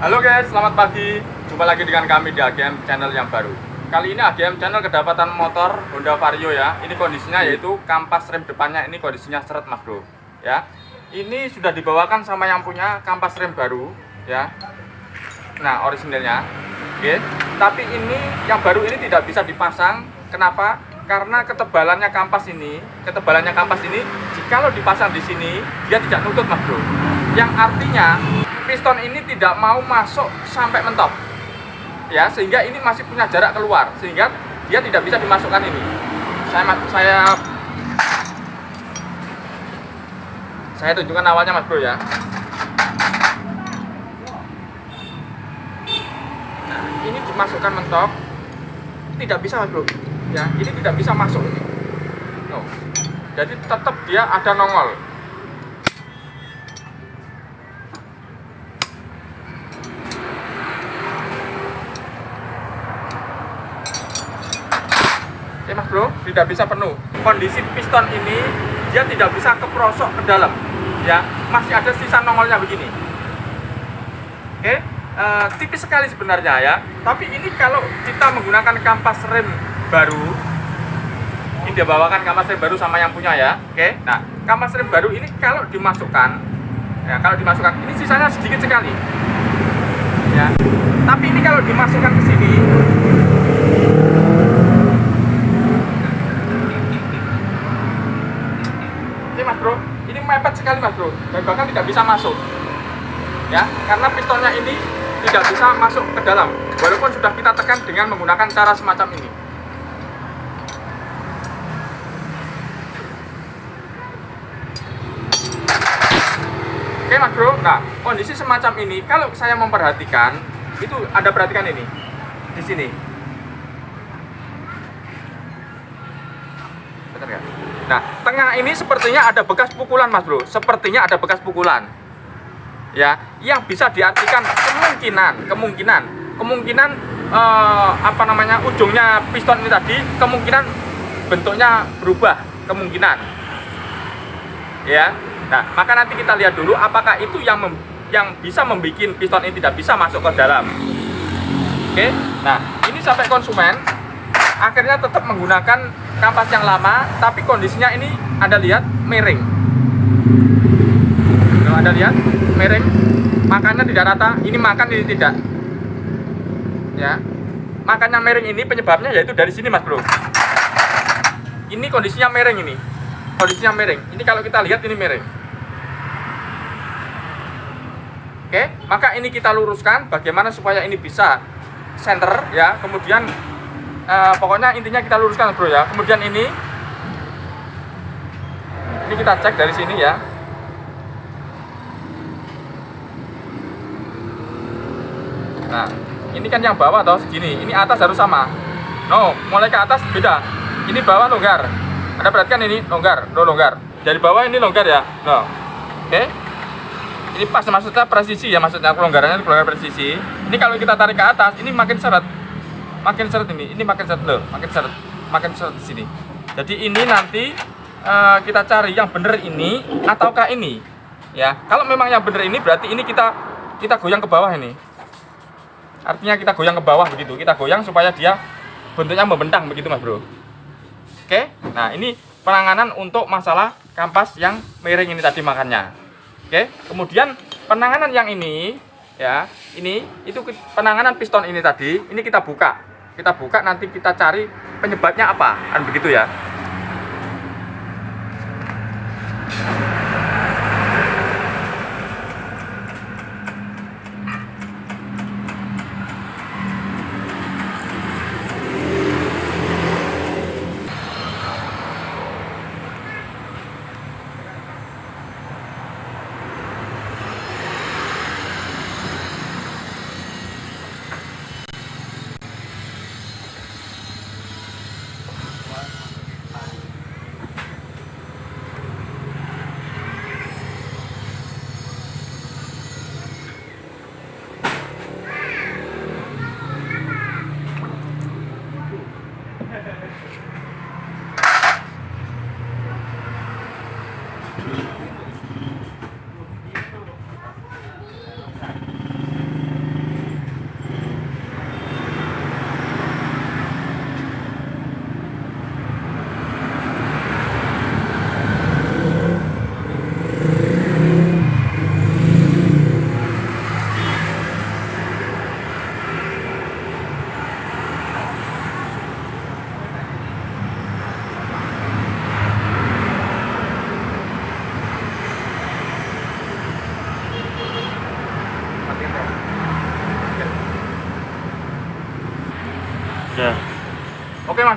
Halo guys, selamat pagi. Jumpa lagi dengan kami di AGM Channel yang baru. Kali ini AGM Channel kedapatan motor Honda Vario ya. Ini kondisinya yaitu kampas rem depannya ini kondisinya seret mas bro. Ya, ini sudah dibawakan sama yang punya kampas rem baru ya. Nah orisinilnya, oke. Tapi ini yang baru ini tidak bisa dipasang. Kenapa? Karena ketebalannya kampas ini, jikalau dipasang di sini dia tidak nutup mas bro. Yang artinya piston ini tidak mau masuk sampai mentok ya, sehingga ini masih punya jarak keluar, sehingga dia tidak bisa dimasukkan ini. Saya tunjukkan awalnya mas bro ya. Nah ini dimasukkan mentok, tidak bisa mas bro ya, ini tidak bisa masuk ini. No. Jadi tetap dia ada nongol. Oke mas bro, tidak bisa penuh. Kondisi piston ini dia tidak bisa keprosok ke dalam ya, masih ada sisa nongolnya begini. Oke, tipis sekali sebenarnya ya. Tapi ini kalau kita menggunakan kampas rem baru, ini dia bawakan kampas rem baru sama yang punya ya. Oke, nah kampas rem baru ini kalau dimasukkan ya, ini sisanya sedikit sekali ya. Tapi ini kalau dimasukkan ke sini, mas bro, ini mepet sekali mas bro, dan bahkan tidak bisa masuk ya, karena pistonnya ini tidak bisa masuk ke dalam walaupun sudah kita tekan dengan menggunakan cara semacam ini. Oke mas bro, nah kondisi semacam ini kalau saya memperhatikan itu ada, perhatikan ini di sini. Benar ya? Nah, tengah ini sepertinya ada bekas pukulan mas bro, sepertinya ada bekas pukulan ya, yang bisa diartikan kemungkinan ujungnya piston ini tadi kemungkinan bentuknya berubah, kemungkinan ya. Nah maka nanti kita lihat dulu apakah itu yang bisa membuat piston ini tidak bisa masuk ke dalam. Oke, nah ini sampai konsumen akhirnya tetap menggunakan kampas yang lama, tapi kondisinya ini Anda lihat miring. Kalau Anda lihat miring, makannya tidak rata, ini makan ini tidak. Ya. Makannya miring ini penyebabnya yaitu dari sini Mas Bro. Ini kondisinya miring ini. Kondisinya miring. Ini kalau kita lihat ini miring. Oke, maka ini kita luruskan bagaimana supaya ini bisa center ya. Kemudian pokoknya intinya kita luruskan bro ya. Kemudian ini kita cek dari sini ya. Nah ini kan yang bawah toh segini, ini atas harus sama. No, mulai ke atas beda. Ini bawah longgar. Anda perhatikan ini longgar, longgar. Dari bawah ini longgar ya. No. Oke. Ini pas, maksudnya presisi ya, maksudnya kelonggarannya kelonggaran presisi. Ini kalau kita tarik ke atas, ini makin seret. Makin seret ini makin seret loh, makin seret di sini. Jadi ini nanti kita cari yang bener ini ataukah ini, ya. Kalau memang yang bener ini berarti ini kita goyang ke bawah ini. Artinya kita goyang ke bawah begitu, kita goyang supaya dia bentuknya membentang begitu mas bro. Oke, nah ini penanganan untuk masalah kampas yang miring ini tadi makannya. Oke, kemudian penanganan yang ini, ya, itu penanganan piston ini tadi, ini kita buka nanti kita cari penyebabnya apa, kan begitu ya.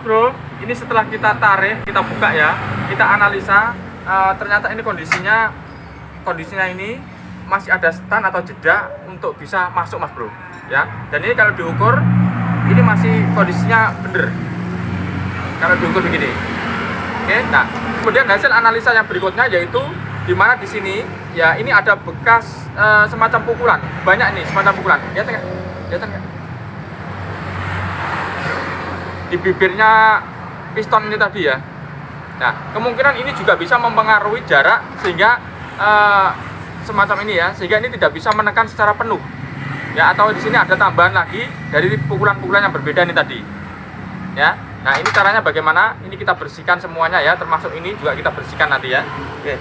bro, ini setelah kita tarik, kita buka ya, kita analisa, ternyata ini kondisinya ini masih ada stand atau jeda untuk bisa masuk mas bro ya. Dan ini kalau diukur ini masih kondisinya bener kalau diukur begini. Oke, nah kemudian hasil analisa yang berikutnya yaitu dimana di sini ya ini ada bekas semacam pukulan, banyak nih semacam pukulan, lihat nggak? Di bibirnya piston ini tadi ya. Nah kemungkinan ini juga bisa mempengaruhi jarak sehingga semacam ini ya, sehingga ini tidak bisa menekan secara penuh ya, atau di sini ada tambahan lagi dari pukulan-pukulan yang berbeda ini tadi ya. Nah ini caranya bagaimana, ini kita bersihkan semuanya ya, termasuk ini juga kita bersihkan nanti ya. Oke.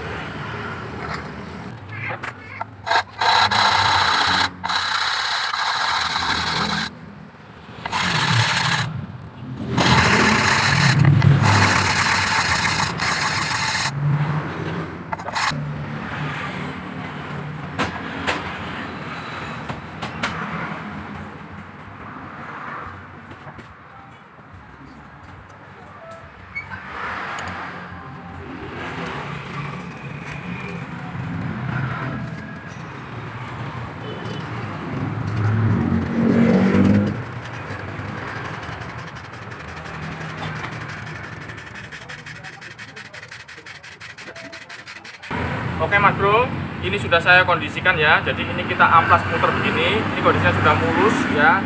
Oke mas bro, ini sudah saya kondisikan ya. Jadi ini kita amplas muter begini, ini kondisinya sudah mulus ya,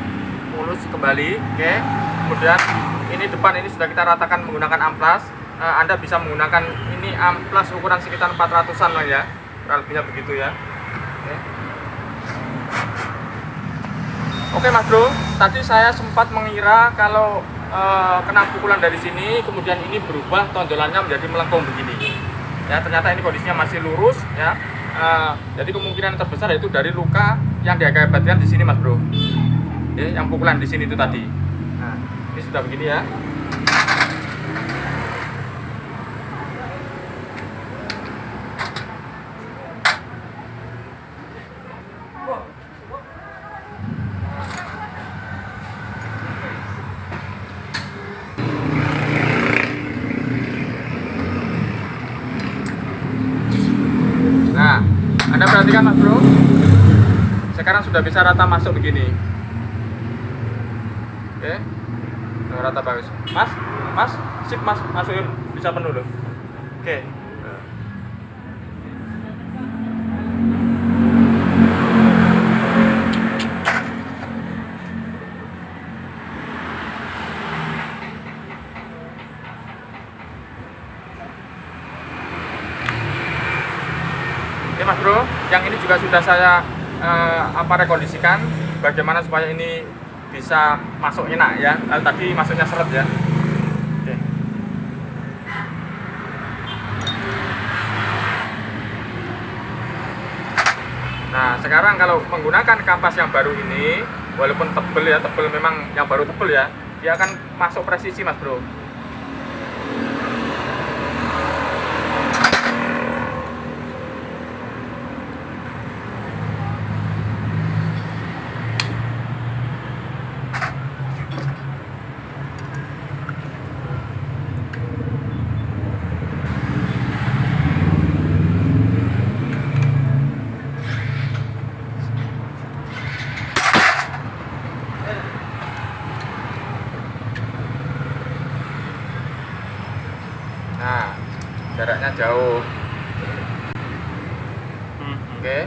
mulus kembali. Oke, kemudian ini depan ini sudah kita ratakan menggunakan amplas. Anda bisa menggunakan ini amplas ukuran sekitar 400-an lah ya, kurang lebihnya begitu ya. Oke mas bro, tadi saya sempat mengira kalau kena pukulan dari sini, kemudian ini berubah tonjolannya menjadi melengkung begini. Ya ternyata ini kondisinya masih lurus ya. Jadi kemungkinan terbesar yaitu dari luka yang diakibatkan di sini mas bro. Ya, yang pukulan di sini itu tadi. Nah ini sudah begini ya. Nah, Anda perhatikan mas bro, sekarang sudah bisa rata masuk begini. Oke, sudah rata bagus. Mas, sip mas, masukin bisa penuh loh. Oke. Oke mas bro, yang ini juga sudah saya rekondisikan bagaimana supaya ini bisa masuk enak ya. Tadi masuknya seret ya. Oke. Nah sekarang kalau menggunakan kampas yang baru ini, walaupun tebel ya, tebel memang yang baru tebel ya, dia akan masuk presisi mas bro. Nah, jaraknya jauh. Oke.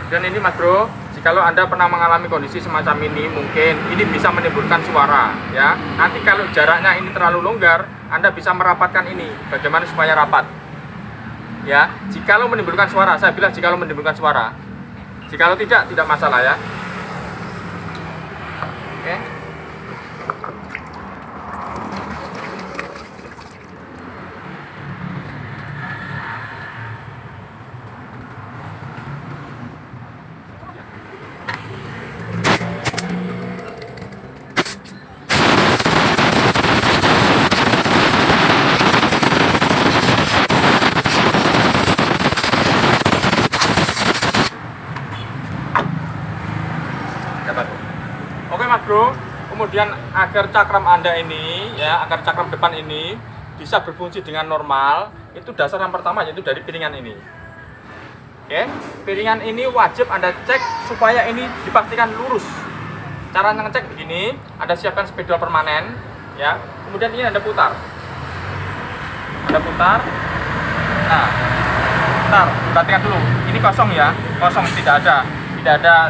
Dan ini mas bro, jikalau Anda pernah mengalami kondisi semacam ini, mungkin ini bisa menimbulkan suara ya. Nanti kalau jaraknya ini terlalu longgar, Anda bisa merapatkan ini. Bagaimana supaya rapat? Ya, jikalau menimbulkan suara, saya bilang jikalau menimbulkan suara. Jikalau tidak masalah ya. Oke. Mas Bro. Kemudian agar cakram Anda ini ya, agar cakram depan ini bisa berfungsi dengan normal, itu dasar yang pertama yaitu dari piringan ini. Oke, piringan ini wajib Anda cek supaya ini dipastikan lurus. Cara ngecek begini, Anda siapkan spidol permanen ya. Kemudian ini Anda putar. Anda putar. Nah, putar, perhatikan dulu. Ini kosong ya, kosong, tidak ada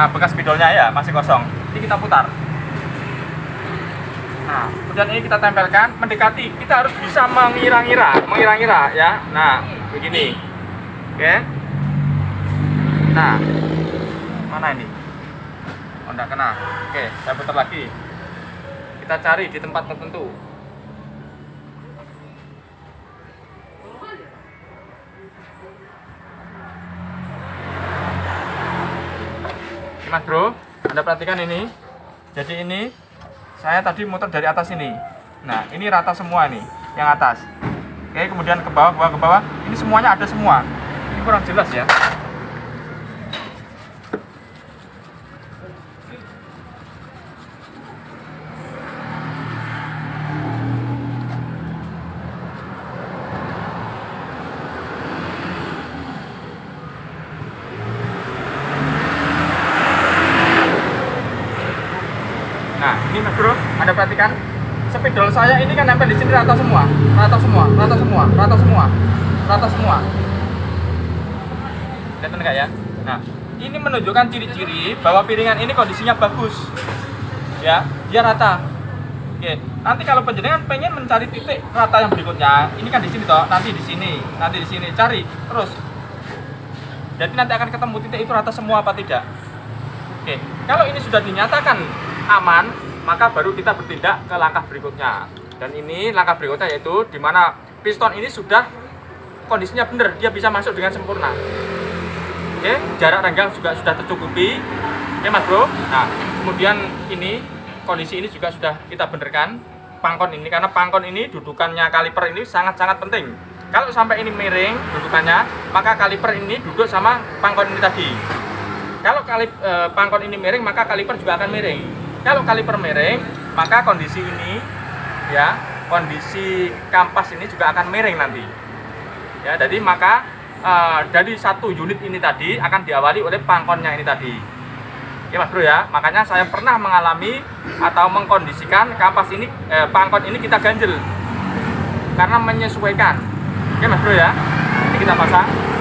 bekas spidolnya ya, masih kosong. Ini kita putar. Nah, kemudian ini kita tempelkan, mendekati. Kita harus bisa mengira-ngira ya. Nah, begini. Oke. Nah, mana ini? Oh, enggak kena. Oke, saya putar lagi. Kita cari di tempat tertentu. Oke, Mas Bro, Anda perhatikan ini. Jadi ini saya tadi muter dari atas ini. Nah, ini rata semua nih, yang atas. Oke, kemudian ke bawah, ke bawah. Ini semuanya ada semua. Ini kurang jelas ya. Nah, ini Mas Bro, Anda perhatikan spidol saya ini kan nempel di sini rata semua. Kelihatan enggak ya? Nah, ini menunjukkan ciri-ciri bahwa piringan ini kondisinya bagus. Ya, dia rata. Oke, nanti kalau penjenengan pengen mencari titik rata yang berikutnya, ini kan di sini toh, nanti di sini, cari terus. Jadi nanti akan ketemu titik itu rata semua apa tidak. Oke, kalau ini sudah dinyatakan aman, maka baru kita bertindak ke langkah berikutnya. Dan ini langkah berikutnya yaitu di mana piston ini sudah kondisinya benar, dia bisa masuk dengan sempurna. Oke, jarak renggang juga sudah tercukupi. Oke Mas Bro. Nah, kemudian ini kondisi ini juga sudah kita benerkan pangkon ini, karena pangkon ini dudukannya kaliper ini sangat-sangat penting. Kalau sampai ini miring dudukannya, maka kaliper ini duduk sama pangkon ini tadi. Kalau pangkon ini miring, maka kaliper juga akan miring. Kalau kaliper miring, maka kondisi ini ya, kondisi kampas ini juga akan miring nanti. Ya, jadi maka dari satu unit ini tadi akan diawali oleh pangkonnya ini tadi. Ya Mas Bro ya, makanya saya pernah mengalami atau mengkondisikan kampas ini, pangkon ini kita ganjel karena menyesuaikan. Oke Mas Bro ya, ini kita pasang.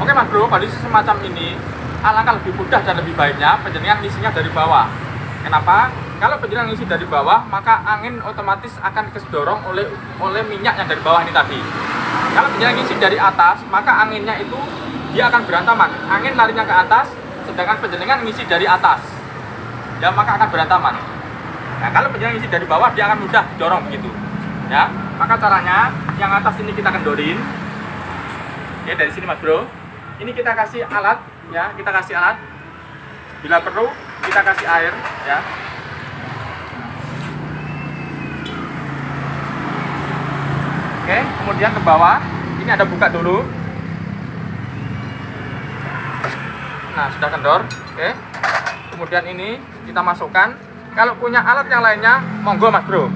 Oke Mas Bro, kondisi semacam ini alangkah lebih mudah dan lebih baiknya penjenengan ngisinya dari bawah. Kenapa? Kalau penjenengan ngisi dari bawah, maka angin otomatis akan kesedorong oleh minyak yang dari bawah ini tadi. Kalau benjolan ngisi dari atas, maka anginnya itu dia akan berantaman. Angin larinya ke atas, sedangkan penjenengan ngisi dari atas, ya maka akan berantaman. Nah, kalau penjenengan ngisi dari bawah, dia akan mudah dorong begitu. Ya, maka caranya yang atas ini kita kendorin. Ya, dari sini Mas Bro. Ini kita kasih alat, ya, kita kasih alat. Bila perlu, kita kasih air, ya. Oke, kemudian ke bawah. Ini ada buka dulu. Nah, sudah kendor. Oke. Kemudian ini kita masukkan. Kalau punya alat yang lainnya, monggo Mas Bro.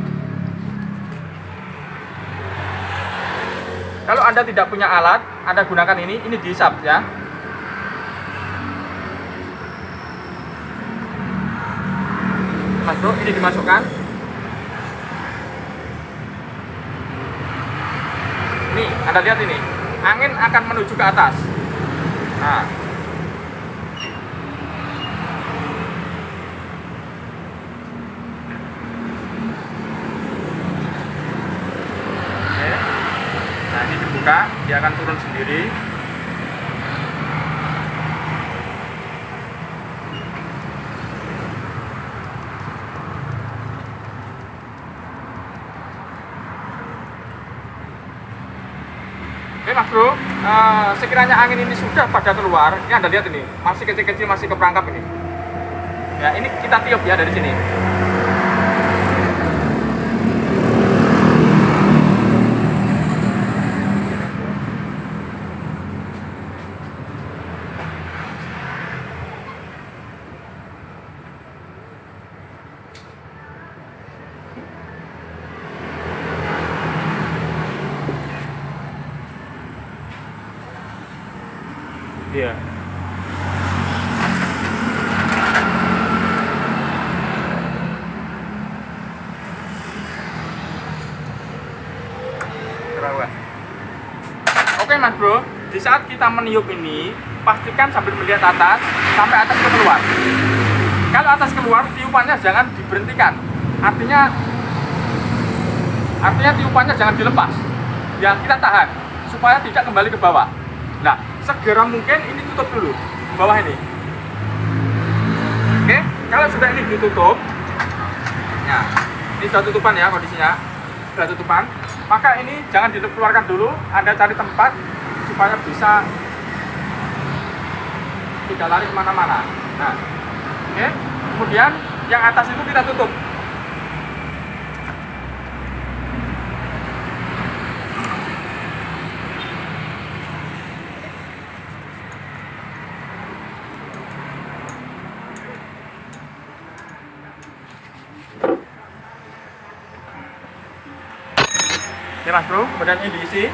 Kalau Anda tidak punya alat, Anda gunakan ini dihisap ya. Mas Bro, ini dimasukkan. Nih, Anda lihat ini. Angin akan menuju ke atas. Nah. Ini dibuka, dia akan turun sendiri. Oke Mas Bro, sekiranya angin ini sudah pada keluar, ini Anda lihat ini, masih kecil-kecil, masih keperangkap ini. Ya, ini kita tiup ya dari sini. Iya. Oke Mas Bro, di saat kita meniup ini, pastikan sambil melihat atas, sampai atas itu keluar. Kalau atas keluar, tiupannya jangan diberhentikan. Artinya tiupannya jangan dilepas. Ya, kita tahan supaya tidak kembali ke bawah. Nah, segera mungkin ini tutup dulu bawah ini. Oke, kalau sudah ini ditutup, ya, ini sudah tutupan ya kondisinya, sudah tutupan. Maka ini jangan dikeluarkan dulu, Anda cari tempat supaya bisa tidak lari kemana-mana. Nah, oke, kemudian yang atas itu kita tutup. Oke Mas Bro, kemudian ini diisi.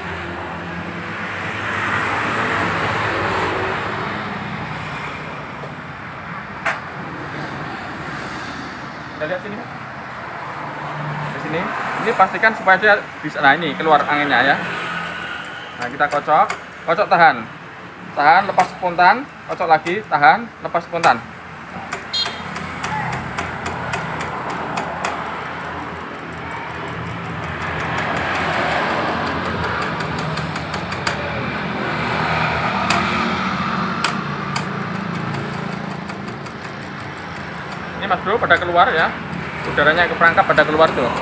Kita lihat sini. Di sini. Ini pastikan supaya dia bisa, nah ini keluar anginnya ya. Nah, kita kocok, tahan. Tahan, lepas spontan, kocok lagi, tahan, lepas spontan. Ini Mas Bro pada keluar ya, udaranya ke perangkap pada keluar tuh.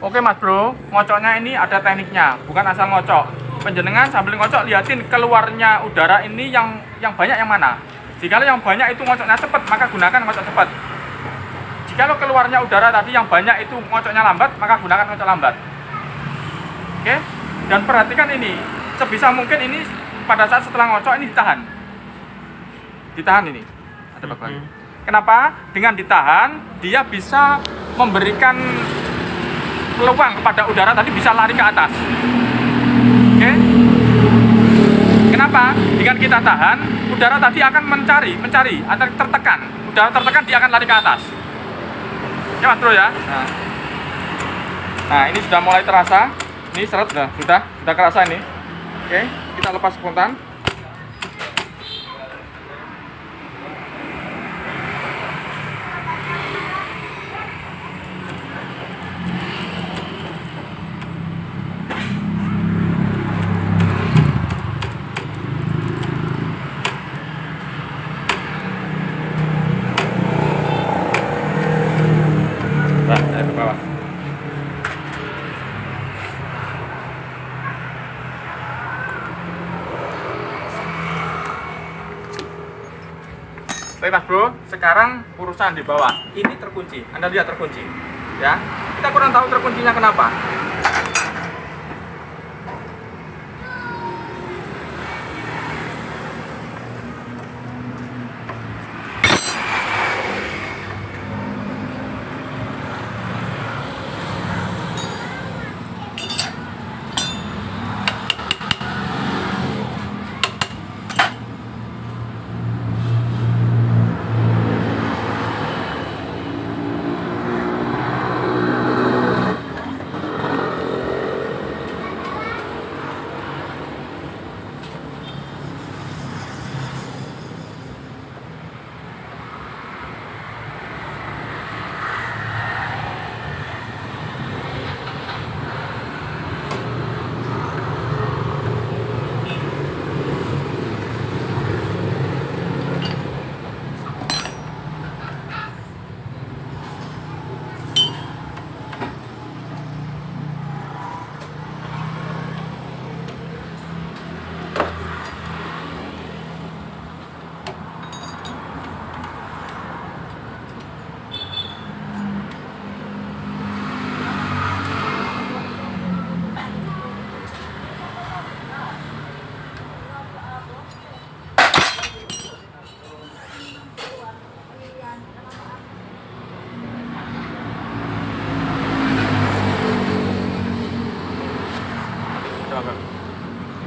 Oke Mas Bro, ngocoknya ini ada tekniknya, bukan asal ngocok. Penjenengan sambil ngocok liatin keluarnya udara ini yang banyak yang mana. Jika yang banyak itu ngocoknya cepat, maka gunakan ngocok cepat. Jika keluarnya udara tadi yang banyak itu ngocoknya lambat, maka gunakan ngocok lambat. Oke, dan perhatikan ini, sebisa mungkin ini pada saat setelah ngocok ini ditahan ini. Ada bagian. Kenapa? Dengan ditahan, dia bisa memberikan peluang kepada udara tadi bisa lari ke atas. Oke? Kenapa? Dengan kita tahan, udara tadi akan mencari, atau tertekan. Udara tertekan, dia akan lari ke atas. Ya Mas Bro ya. Nah, ini sudah mulai terasa. Ini seret sudah kerasa ini. Oke, kita lepas spontan. Nah, dari bawah. Baik Mas Bro, sekarang urusan di bawah. Ini terkunci. Anda lihat terkunci. Ya. Kita kurang tahu terkuncinya kenapa.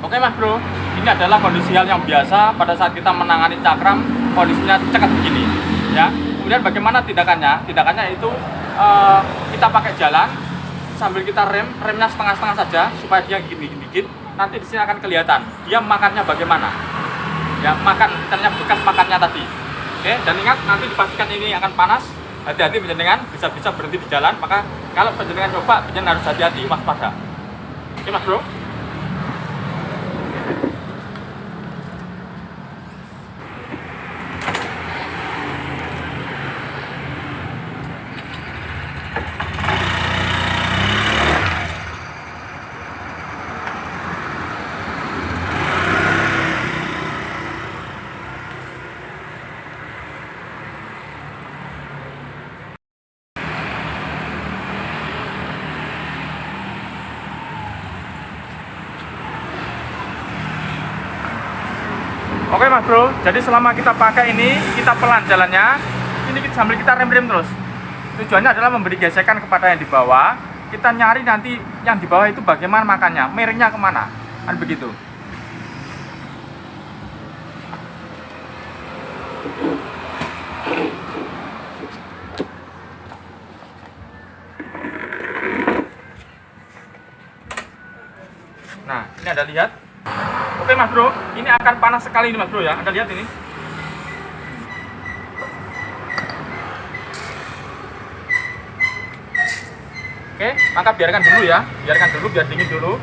Oke Mas Bro, ini adalah kondisi hal yang biasa pada saat kita menangani cakram, kondisinya cekat begini ya. Kemudian bagaimana tindakannya? Tindakannya itu kita pakai jalan sambil kita remnya setengah-setengah saja supaya dia gigit. Nanti di sini akan kelihatan dia makannya bagaimana. Ya, ternyata bekas makannya tadi. Oke, dan ingat nanti dipastikan ini akan panas. Hati-hati penjenengan bisa berhenti di jalan, maka kalau penjenengan coba, penjenengan harus hati-hati, waspada. Oke Mas Bro. Oke Mas Bro, jadi selama kita pakai ini, kita pelan jalannya, ini sambil kita rem terus. Tujuannya adalah memberi gesekan kepada yang di bawah. Kita nyari nanti yang di bawah itu bagaimana makannya, miringnya kemana, kan begitu. Nah, ini Anda lihat. Oke Mas Bro, ini akan panas sekali ini Mas Bro ya. Anda lihat ini. Oke, maka biarkan dulu ya. Biarkan dulu biar dingin dulu.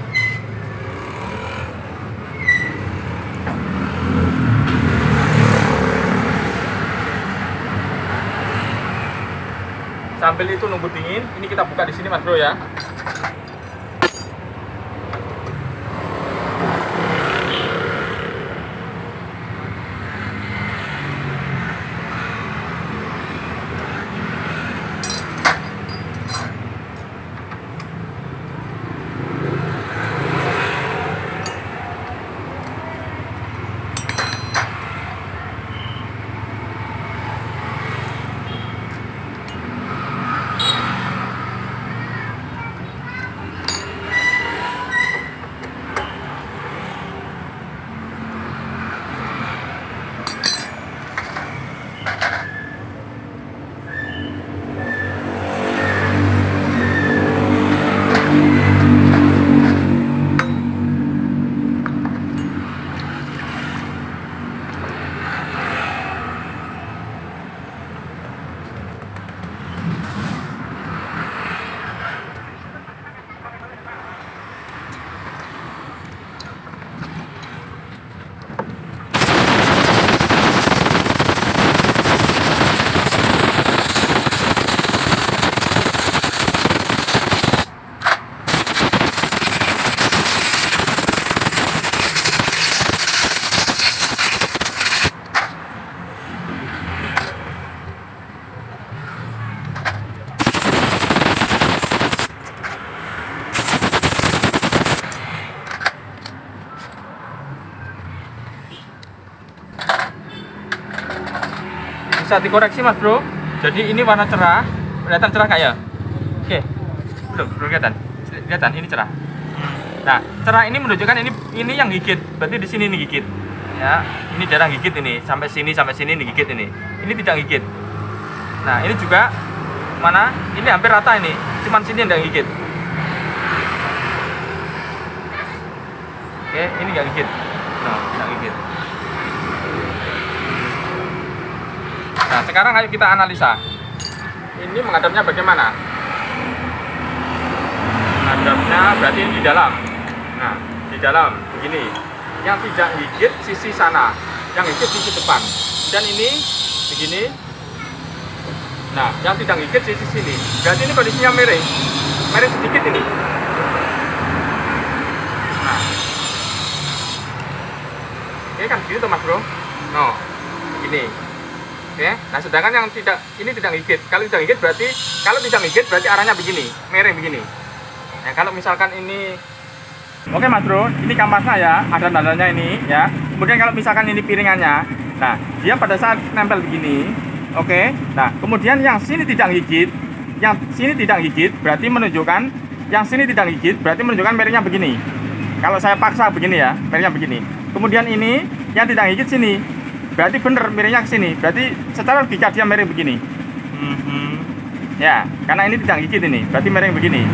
Sambil itu nunggu dingin, ini kita buka di sini Mas Bro ya. bisa dikoreksi mas bro. Jadi ini warna cerah, kelihatan cerah nggak ya? Oke, belum kelihatan. Kelihatan ini cerah. Nah, cerah ini menunjukkan ini yang gigit. Berarti di sini nih gigit. Ya, ini jarang gigit ini. Sampai sini nih gigit ini. Ini tidak gigit. Nah, ini juga mana? Ini hampir rata ini. Cuman sini yang gigit. Oke, ini nggak gigit. Nah, nggak gigit. Nah, sekarang ayo kita analisa. Ini menghadapnya bagaimana? Menghadapnya berarti di dalam. Nah, di dalam begini. Yang tidak gigit sisi sana, yang gigit sisi depan. Dan ini begini. Nah, yang tidak gigit sisi sini. Berarti ini kondisinya miring. Miring sedikit ini. Nah. Oke kan gitu mas bro. No, begini. Oke, nah sedangkan yang ini tidak gigit. Kalau tidak gigit berarti arahnya begini, miring begini. Nah, kalau misalkan ini, oke mas bro, ini kampasnya ya, ada tandanya ini ya. Kemudian kalau misalkan ini piringannya, nah dia pada saat nempel begini, oke. Nah kemudian yang sini tidak gigit, berarti menunjukkan yang sini tidak gigit, berarti menunjukkan miringnya begini. Kalau saya paksa begini ya, miringnya begini. Kemudian ini yang tidak gigit sini. Berarti bener miringnya ke sini. Berarti secara logika dia miring begini. Ya, karena ini tidak gigit ini. Berarti miring begini.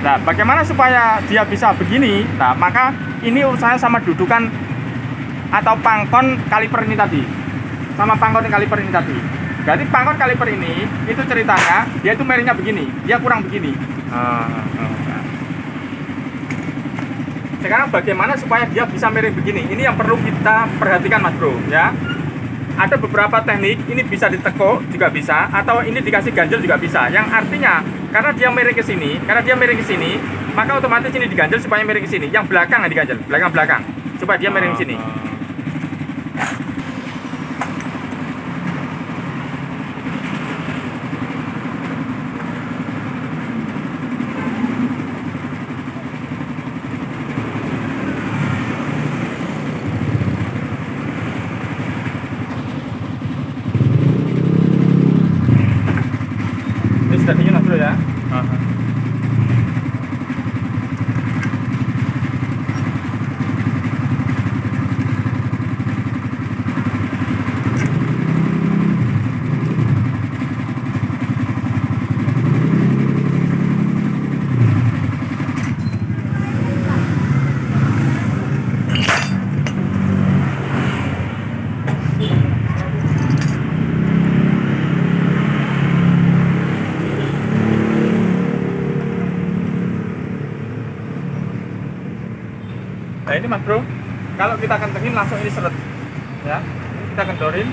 Nah, bagaimana supaya dia bisa begini? Nah, maka ini urusannya sama dudukan atau pangkon kaliper ini tadi. Sama pangkon kaliper ini tadi. Berarti pangkon kaliper ini itu ceritanya dia itu miringnya begini. Dia kurang begini. Sekarang bagaimana supaya dia bisa miring begini? Ini yang perlu kita perhatikan mas bro ya. Ada beberapa teknik, ini bisa ditekuk juga bisa, atau ini dikasih ganjel juga bisa. Yang artinya karena dia miring ke sini, maka otomatis ini diganjel supaya miring ke sini. Yang belakang yang diganjel, belakang supaya dia miring ke sini. Sudah dingin mas bro ya. Nah ini mas bro, kalau kita kencengin langsung ini seret ya, ini kita kendorin.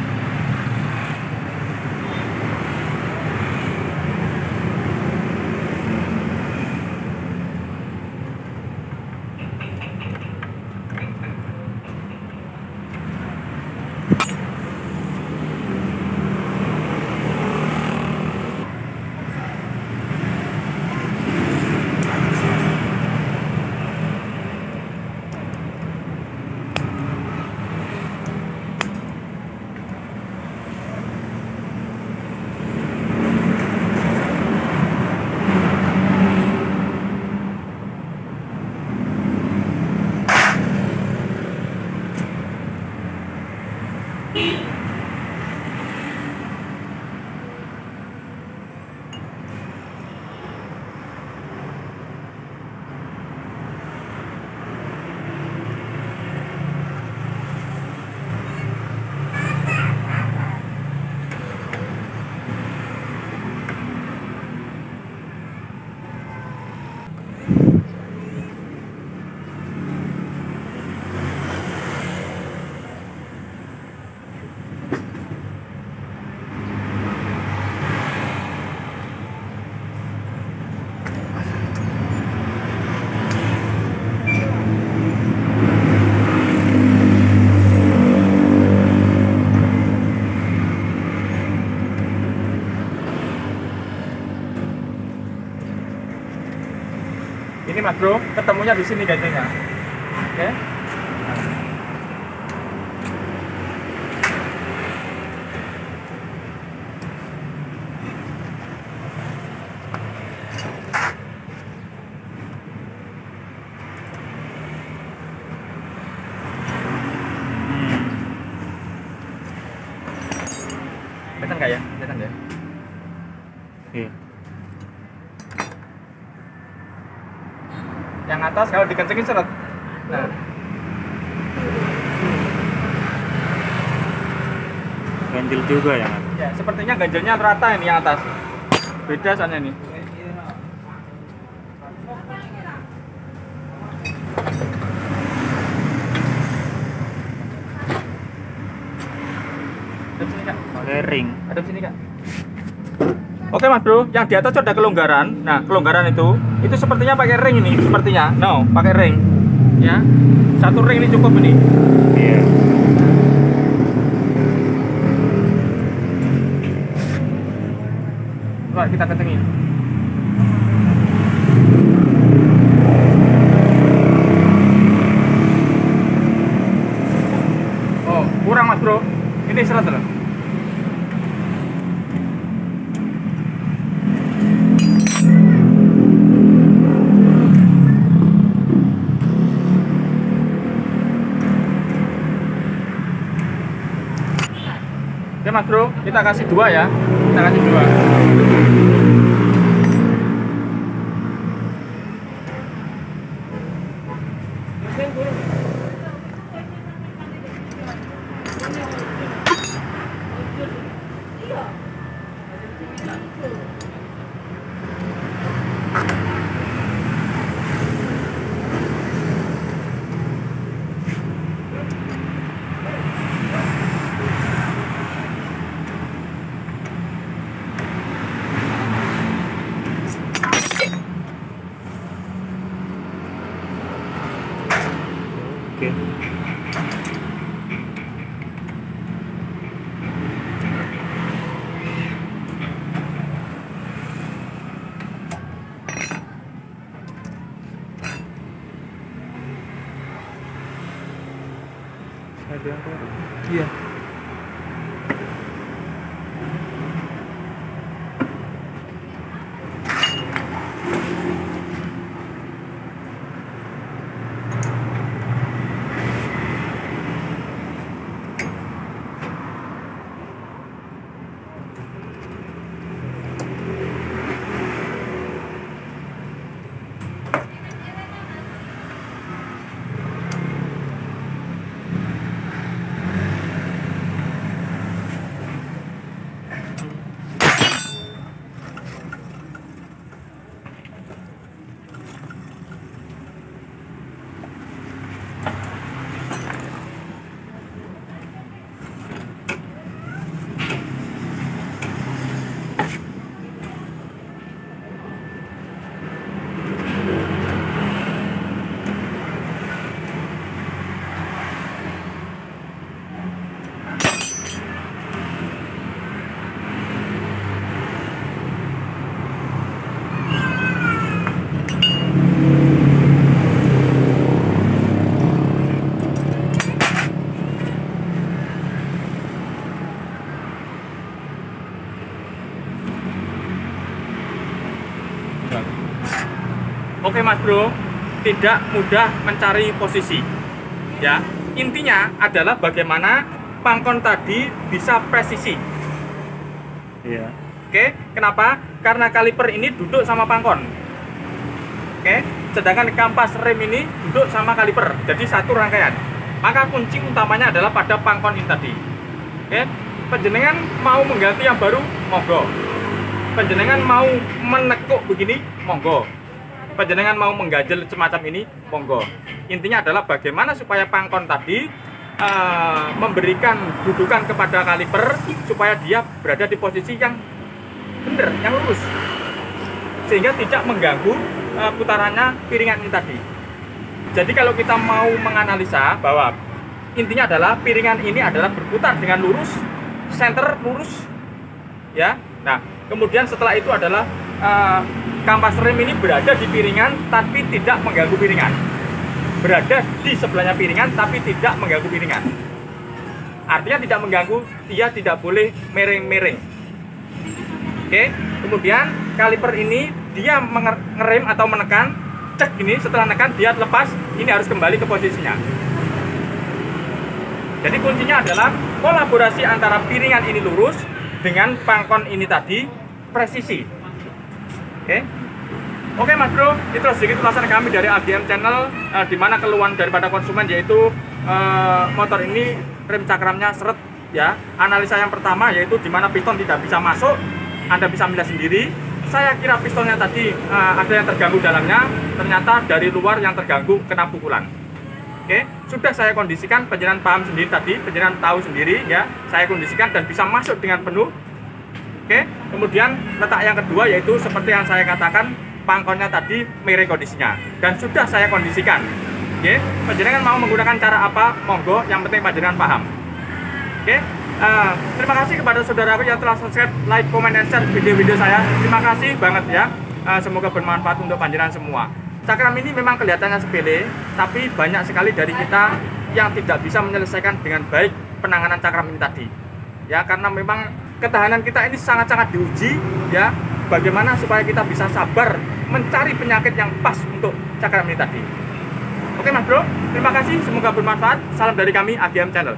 Ini mas bro, ketemunya di sini ganjilnya. Oke. Iya. Yang atas kalau dikencengin seret. Nah, Ganjil juga yang atas. ya sepertinya ganjelnya rata ini yang atas. Beda soalnya nih. Hadap sini Kak. Pakai ring. Hadap sini Kak. Oke Mas Bro, yang di atas ada kelonggaran. Nah, kelonggaran itu sepertinya pakai ring ini, sepertinya. No, pakai ring. Ya. Satu ring ini cukup ini. Iya. Coba kita kencengin. Oh, kurang Mas Bro. Ini seret loh. Oke Mas Bro, kita kasih 2 ya. Kita kasih 2. Oke. Ada apa? Iya. Oke Mas Bro, tidak mudah mencari posisi. Ya, intinya adalah bagaimana pangkon tadi bisa presisi. Iya. Oke, kenapa? Karena kaliper ini duduk sama pangkon. Oke, sedangkan kampas rem ini duduk sama kaliper. Jadi satu rangkaian. Maka kunci utamanya adalah pada pangkon ini tadi. Oke, penjenengan mau mengganti yang baru, monggo. Penjenengan mau menekuk begini, monggo. Penjenengan mau mengganjel semacam ini, monggo. Intinya adalah bagaimana supaya pangkon tadi memberikan dudukan kepada kaliper supaya dia berada di posisi yang benar, yang lurus, sehingga tidak mengganggu putarannya piringan ini tadi. Jadi kalau kita mau menganalisa bahwa intinya adalah piringan ini adalah berputar dengan lurus, center lurus, ya. Nah, kemudian setelah itu adalah kampas rem ini berada di piringan tapi tidak mengganggu piringan. Berada di sebelahnya piringan tapi tidak mengganggu piringan. Artinya tidak mengganggu, dia tidak boleh miring-miring. Oke, kemudian kaliper ini dia ngerem atau menekan, cek ini, setelah menekan dia lepas, ini harus kembali ke posisinya. Jadi kuncinya adalah kolaborasi antara piringan ini lurus dengan pangkon ini tadi presisi. Oke Mas Bro, itu sedikit ulasan kami dari AGM Channel, di mana keluhan daripada konsumen yaitu motor ini rem cakramnya seret ya. Analisa yang pertama yaitu di mana piston tidak bisa masuk, Anda bisa melihat sendiri. Saya kira pistonnya tadi ada yang terganggu dalamnya, ternyata dari luar yang terganggu kena pukulan. Sudah saya kondisikan, penjenengan paham sendiri tadi, penjenengan tahu sendiri ya, saya kondisikan dan bisa masuk dengan penuh. Kemudian letak yang kedua yaitu seperti yang saya katakan, pangkonnya tadi miring kondisinya dan sudah saya kondisikan. Panjenengan mau menggunakan cara apa? Monggo, yang penting panjenengan paham. Terima kasih kepada saudaraku yang telah subscribe, like, comment, dan share video-video saya. Terima kasih banget ya. Semoga bermanfaat untuk panjenengan semua. Cakram ini memang kelihatannya sepele, tapi banyak sekali dari kita yang tidak bisa menyelesaikan dengan baik penanganan cakram ini tadi. Ya, karena memang ketahanan kita ini sangat-sangat diuji ya. Bagaimana supaya kita bisa sabar mencari penyakit yang pas untuk cakram ini tadi. Oke Mas Bro, terima kasih, semoga bermanfaat. Salam dari kami AGM Channel.